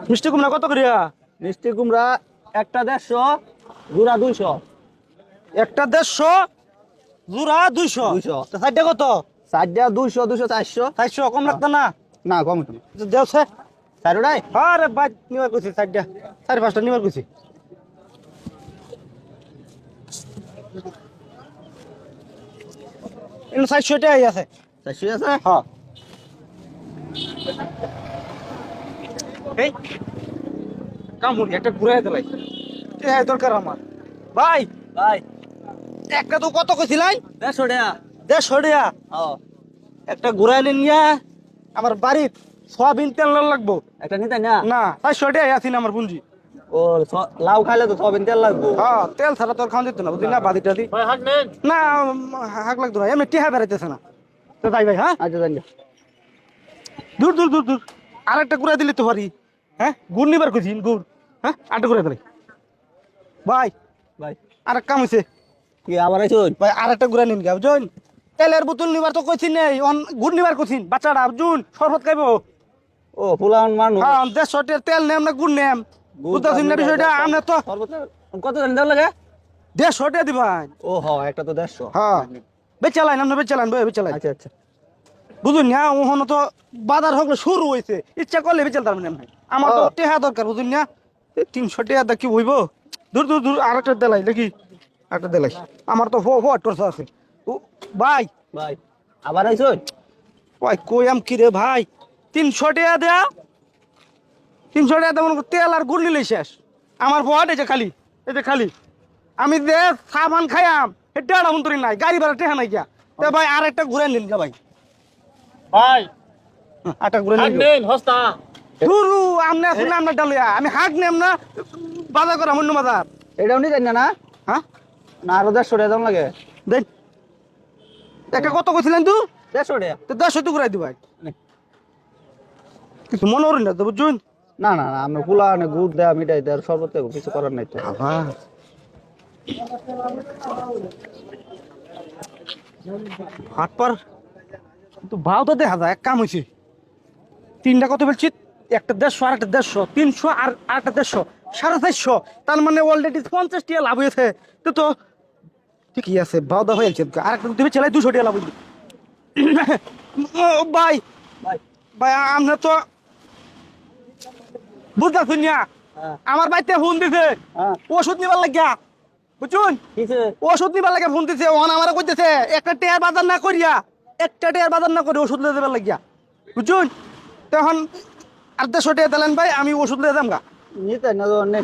মিষ্টি কুমড়া কত করিয়া? মিষ্টি কুমড়া একটা 150, জোড়া 200। একটা 150, জোড়া 200। 200। তো সাইডটা কত? সাইডটা 200, 200, 400। 400 কম লাগতো না? না কম হতো না। দেওছে চারোটাই আরে ভাই নিবার কইছি সাইডটা 4-5টা নিবার কইছি। এনে 400 টাকাই আছে। 400 আছে। হ্যাঁ এই কামুড়ি একটা ঘুরাই দিলাই এই দরকার আমার ভাই। ভাই একটা তো কত কইছিলাই? 150 টাকা। 150 টাকা। হ্যাঁ একটা ঘুরাই নিয়া আমার বাড়ির সয়াবিন তেল লাগবো একটা নিতে না। না 400 টাকাই আছে না আমার পুঁজি। ও লাউ খাইলে তো সবিন তেল লাগবো। হ্যাঁ তেল ছাড়া তোর খাওয়া যেত না বুঝলি না বাদি টাদি ভাই হাক নেন। না হাক লাগতো না এমনি টিহা বেড়াইতেছে না তো তাই ভাই। হ্যাঁ আচ্ছা জানি। দূর দূর দূর দূর আর একটা ঘুরাই দিলে তো পারি। হ্যাঁ গুড় নিবার কইছি গুড়। হ্যাঁ আটা ঘুরাই দিলাই ভাই। ভাই আর এক কাম হয়েছে কি আবার আইছুন? ভাই আর একটা ঘুরাই নিন গা বুঝুন। তেলের বোতল নিবার তো কইছি নেই গুড় নিবার কইছি বাচ্চাটা বুঝুন শরবত খাইবো। ও ফুলান মানুষ। হ্যাঁ 150 টাকার তেল নেম না গুড় নেম বুঝতেছেন না বিষয়টা? আমরা তো কত জানি দেওয়া লাগে? 150 টাকা দিবাই। ও হ একটা তো 150। হ্যাঁ বেচালাইন আমরা বেচালাইন ভাই বেচালাইন আচ্ছা আচ্ছা। বুঝুন না ওখানে তো বাজার হকলে শুরু হয়েছে ইচ্ছা করলে বেচাল তার মানে আমার তো টেহা দরকার বুঝুন না 300 টাকা কি হইব। দূর দূর দূর আর একটা দেলাই দেখি একটা দেলাই আমার তো ফোয়াট করছে আছে ভাই। ভাই আবার আইছুন? ভাই কই আম কি রে ভাই 300 টাকা দেয়া 300 টাকা তেমন তেল আর গুড় নিলেই শেষ আমার ফোয়াট এই যে খালি এই যে খালি আমি যে সাবান খাইয়াম এটা মন্তরি নাই গাড়ি ভাড়া টেহা নাই গিয়া তে ভাই আর একটা ঘুরে নিন গা ভাই। ভাই আটা ঘুরে হাক নিন নেন হস্তা। ধুরু আমনে শুনে আমরা ডালিয়া আমি হাক নেম না বাজার করা অন্য বাজার। এটাও নি জানি না। হ্যাঁ না আরো 150 টাকা দাম লাগে। দেন একটা কত কইছিলেন তুই? 150 টাকা। তো 10 তো ঘুরাই দিবাই কিছু মনে হল না তো বুঝুন। না না না আমরা ফুলা না গুড় দেয়া মিঠাই দেয়া শরবত দেবো কিছু করার নাই তো। হাট পর কিন্তু ভাও তো দেখা যায় এক কাম হয়েছে তিনটা কত বলছি একটা 150 আর একটা 150 300 আর একটা 150 450 তার মানে অলরেডি 50 টাকা লাভ হয়েছে তো তো ঠিকই আছে ভাও দা হয়েছে আর একটা তুমি চালাই 200 টাকা লাভ হইবে। ভাই ভাই ভাই আমরা তো বুঝতেছি না হ্যাঁ আমার বাড়িতে ফোন দিছে হ্যাঁ ওষুধ নিবার লাগিয়া বুঝুন কিছে? ওষুধ নিবার লাগে ফোন দিছে ওখান আমার কইতেছে একটা টেয়ার বাজার না করিয়া একটা টেয়ার বাজার না করে ওষুধ লিয়ে দেবার লাগিয়া বুঝুন তখন আর 150 টাকা দিলেন ভাই আমি ওষুধ লিয়ে দাম গা নিতে না তো নে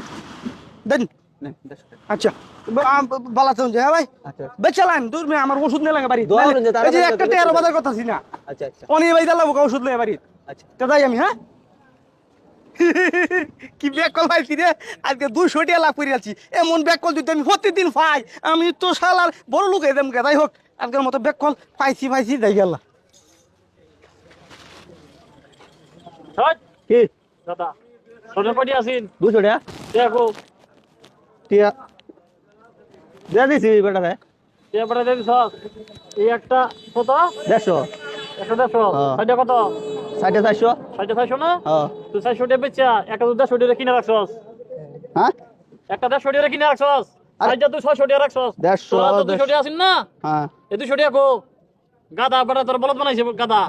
দেন। নে 150 টাকা। আচ্ছা ভালো আছেন যে হ্যাঁ ভাই আচ্ছা বেচালান দূর মে আমার ওষুধ নিয়ে লাগে বাড়ি দোয়া করেন যে এই যে তাড়াতাড়ি একটা যাতে টেয়ার বেচে বাজার কথা না আচ্ছা আচ্ছা অনি ভাই দালাবো ওষুধ লিয়ে বাড়ি আচ্ছা। তো তাই আমি হ্যাঁ কি ব্যাক কল পাইছি রে আজকে 200 টাকা লাভ করে আছি এমন ব্যাক কল যদি আমি প্রতিদিন পাই আমি তো শালার বড় লোক এদম গে যাই হোক আজকের মতো ব্যাক কল পাইছি যাই গেল। হট কি দাদা সোনা কটি আছেন 200 টাকা দেখো টিয়া দেয়া দিছি বেটা রে এবারে দেন সস এই একটা কত 150 একটা 150 হ্যাঁ। সাইডে কত 450 সাইডে 600 না হ্যাঁ তুই 600 টাকা বেচা একটা 150 টাকা কিনে রাখছস হ্যাঁ একটা 150 টাকা কিনে রাখছস আরে- সাইডে তুই 600 টাকা রাখছস 150 তোরা তো 200 টাকা আছেন না হ্যাঁ এই 200 টাকা কো গাদা বড় তোর বলদ বানাইছে গাদা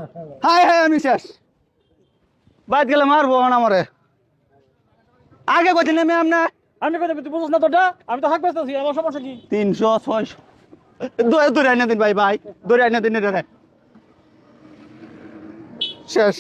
হাই হাই আমি শেষ বাদ গেলে মারবো না আমারে আগে কইতে নেমে আমনা আমি কই তুই বুঝছ না তোটা আমি তো হাক বেচতেছি আমার সমস্যা কি 300 600 দৌড়ে আইনা দিন ভাই ভাই দৌড়ে আইনা দিন রে শেষ